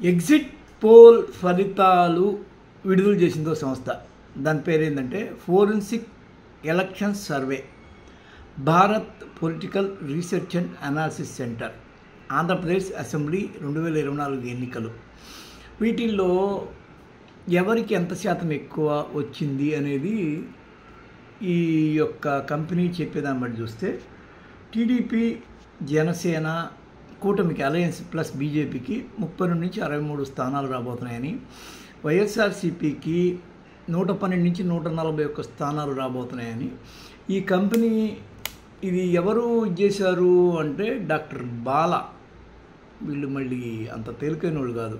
Exit poll ఫలితాలు విడుదల చేసిందో సంస్థ. దాని పేరు ఏంటంటే forensic election survey, Bharat political research and analysis centre, Andhra Pradesh assembly 2024 ఎన్నికలు. వీటిల్లో ఎవరికి ఎంత శాతం ఎక్కువ వచ్చింది అనేది ఈ యొక్క కంపెనీ చెప్పేదాన్ని బట్టి చూస్తే టీడీపీ, జనసేన కూటమికి అలయన్స్ ప్లస్ బీజేపీకి 32 నుంచి 63 స్థానాలు రాబోతున్నాయని, వైఎస్ఆర్సీపీకి 112 నుంచి 141 స్థానాలు రాబోతున్నాయని ఈ కంపెనీ. ఇది ఎవరు చేశారు అంటే డాక్టర్ బాలా. వీళ్ళు మళ్ళీ అంత తేలికైన వాళ్ళు కాదు.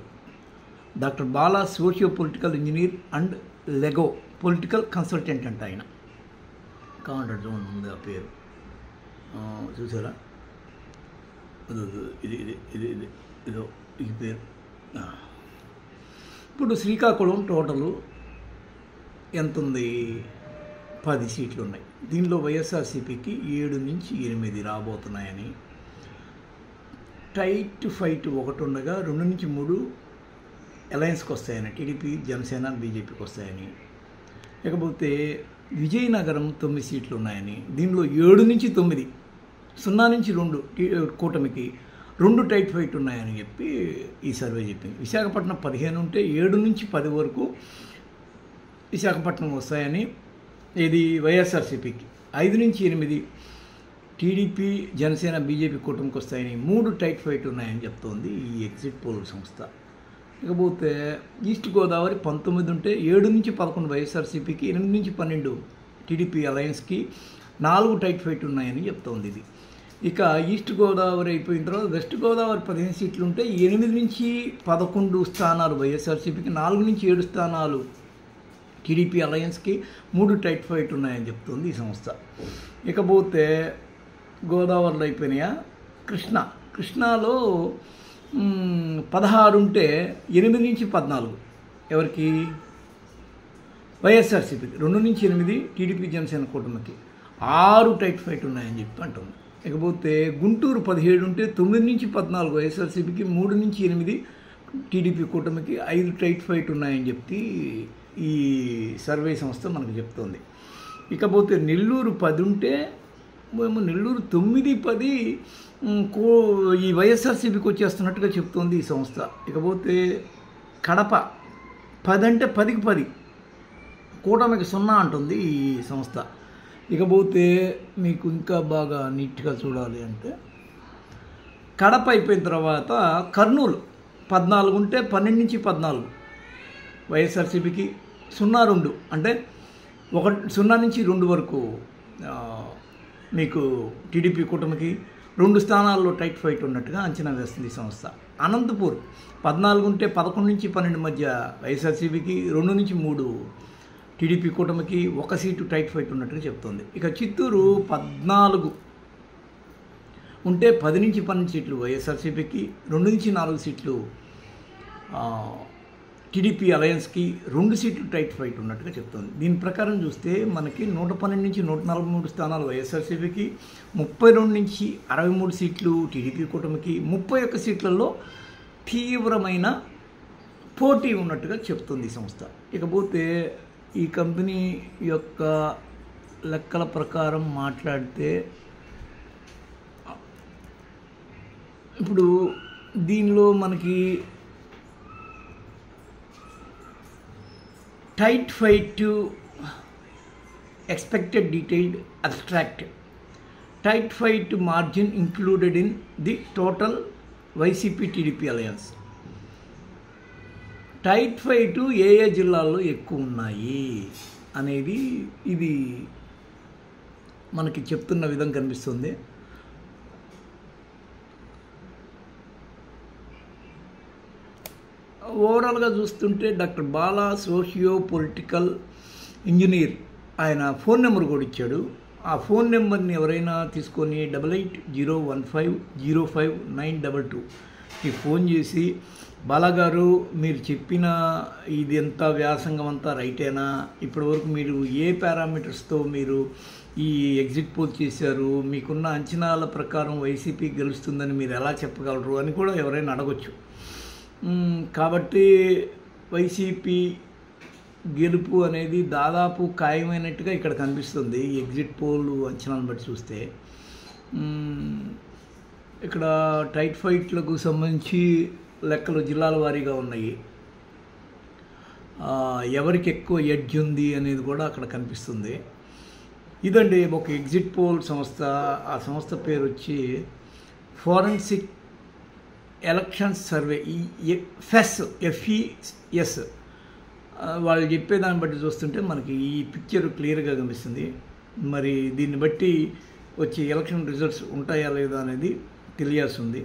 Doctor Bala socio political engineer and Lego political consultant అంట ఆయన. కాంటాక్ట్ జోన్ ఉంది ఆ పేరు, చూసారా? ఇది ఇది ఇది ఇది ఇదో ఈ పేరు. ఇప్పుడు శ్రీకాకుళం టోటలు ఎంత ఉంది? 10 సీట్లు ఉన్నాయి. దీనిలో వైఎస్ఆర్సీపీకి 7 నుంచి 8 రాబోతున్నాయని, టైట్ ఫైట్ ఒకటి ఉండగా 2 నుంచి 3 అలయన్స్కి వస్తాయని, టీడీపీ, జనసేన, బీజేపీకి వస్తాయని. ఇకపోతే విజయనగరం 9 సీట్లు ఉన్నాయని, దీనిలో 7 నుంచి 9, 0 నుంచి 2 కూటమికి, 2 టైట్ ఫైట్ ఉన్నాయని చెప్పి ఈ సర్వే చెప్పింది. విశాఖపట్నం 15 ఉంటే 7 నుంచి 10 వరకు విశాఖపట్నం వస్తాయని, ఇది వైఎస్ఆర్సీపీకి. 5 నుంచి 8 టీడీపీ, జనసేన, బీజేపీ కూటమికి వస్తాయని, 3 టైట్ ఫైట్ ఉన్నాయని చెప్తోంది ఈ ఎగ్జిట్ పోల్ సంస్థ. ఇకపోతే ఈస్ట్ గోదావరి 19 ఉంటే 7 నుంచి 11 వైఎస్ఆర్సీపీకి, 8 నుంచి 12 టీడీపీ అలయన్స్కి, 4 టైట్ ఫైట్ ఉన్నాయని చెప్తోంది ఇది. ఇక ఈస్ట్ గోదావరి అయిపోయిన తర్వాత వెస్ట్ గోదావరి 15 సీట్లు ఉంటే 8 నుంచి 11 స్థానాలు వైఎస్ఆర్సీపీకి, 4 నుంచి 7 స్థానాలు టీడీపీ అలయన్స్కి, 3 టైట్ ఫైట్ ఉన్నాయని చెప్తుంది ఈ సంస్థ. ఇకపోతే గోదావరిలో అయిపోయినాయా? కృష్ణాలో 16 ఉంటే 8 నుంచి 14 ఎవరికి? వైఎస్ఆర్సీపీకి. 2 నుంచి 8 టీడీపీ, జనసేన కూటమికి, 6 టైట్ ఫైట్ ఉన్నాయని చెప్పి అంటుంది. ఇకపోతే గుంటూరు 17 ఉంటే 9 నుంచి 14 వైఎస్ఆర్సీపీకి, 3 నుంచి 8 టీడీపీ కూటమికి, 5 టైట్ ఫైట్ ఉన్నాయని చెప్పి ఈ సర్వే సంస్థ మనకు చెప్తోంది. ఇకపోతే నెల్లూరు 10 ఉంటే నెల్లూరు 9, 10 ఈ వైఎస్ఆర్సీపీకి వచ్చేస్తున్నట్టుగా చెప్తోంది ఈ సంస్థ. ఇకపోతే కడప 10 అంటే 10కి 10 కూటమికి 0 అంటుంది ఈ సంస్థ. ఇకపోతే మీకు ఇంకా బాగా నీట్గా చూడాలి అంటే కడప అయిపోయిన తర్వాత కర్నూలు 14 ఉంటే 12 నుంచి 14 వైఎస్ఆర్సీపీకి, 0-2 అంటే 0 నుంచి 2 వరకు మీకు టీడీపీ కూటమికి, 2 స్థానాల్లో టైట్ ఫైట్ ఉన్నట్టుగా అంచనా వేస్తుంది ఈ సంస్థ. అనంతపూర్ 14 ఉంటే 11 నుంచి 12 మధ్య వైఎస్ఆర్సీపీకి, 2 నుంచి 3 టీడీపీ కూటమికి, 1 సీటు టైట్ ఫైట్ ఉన్నట్టుగా చెప్తుంది. ఇక చిత్తూరు 14 ఉంటే 10 నుంచి 12 సీట్లు వైఎస్ఆర్సీపీకి, 2 నుంచి 4 సీట్లు టీడీపీ అలయన్స్కి, 2 సీట్లు టైట్ ఫైట్ ఉన్నట్టుగా చెప్తుంది. దీని ప్రకారం చూస్తే మనకి 112 నుంచి 143 స్థానాలు వైఎస్ఆర్సీపీకి, 32 నుంచి 63 సీట్లు టీడీపీ కూటమికి, 31 సీట్లలో తీవ్రమైన పోటీ ఉన్నట్టుగా చెప్తుంది ఈ సంస్థ. ఇకపోతే ఈ కంపెనీ యొక్క లెక్కల ప్రకారం మాట్లాడితే ఇప్పుడు దీనిలో మనకి tight fight expected detailed abstract, tight fight margin included in the total YCP TDP alliance. Tight fight ఏ జిల్లాల్లో ఎక్కువ ఉన్నాయి అనేది ఇది మనకి చెప్తున్న విధం కనిపిస్తుంది. ఓవరాల్గా చూస్తుంటే doctor Bala socio political engineer ఆయన ఫోన్ నెంబర్ కూడా ఇచ్చాడు. ఆ ఫోన్ నెంబర్ని ఎవరైనా తీసుకొని 8801505922కి ఫోన్ చేసి, బాలాగారు మీరు చెప్పిన ఇది ఎంత వ్యాసంగం అంతా రైటేనా, ఇప్పటివరకు మీరు ఏ పారామీటర్స్తో మీరు ఈ ఎగ్జిట్ పోల్ చేశారు, మీకున్న అంచనాల ప్రకారం వైసీపీ గెలుస్తుందని మీరు ఎలా చెప్పగలరు అని కూడా ఎవరైనా అడగొచ్చు. కాబట్టి వైసీపీ గెలుపు అనేది దాదాపు ఖాయమైనట్టుగా ఇక్కడ కనిపిస్తుంది ఈ ఎగ్జిట్ పోల్ అంచనాలను బట్టి చూస్తే. ఇక్కడ టైట్ ఫైట్లకు సంబంధించి లెక్కలు జిల్లాల వారీగా ఉన్నాయి. ఎవరికి ఎక్కువ ఎడ్జ్ ఉంది అనేది కూడా అక్కడ కనిపిస్తుంది. ఇదండి ఒక ఎగ్జిట్ పోల్ సంస్థ. ఆ సంస్థ పేరు వచ్చి ఫోరెన్సిక్ ఎలక్షన్స్ సర్వే, FES. వాళ్ళు చెప్పేదాన్ని బట్టి చూస్తుంటే మనకి ఈ పిక్చర్ క్లియర్గా కనిపిస్తుంది. మరి దీన్ని బట్టి వచ్చే ఎలక్షన్ రిజల్ట్స్ ఉంటాయా లేదా అనేది తెలియాల్సి ఉంది.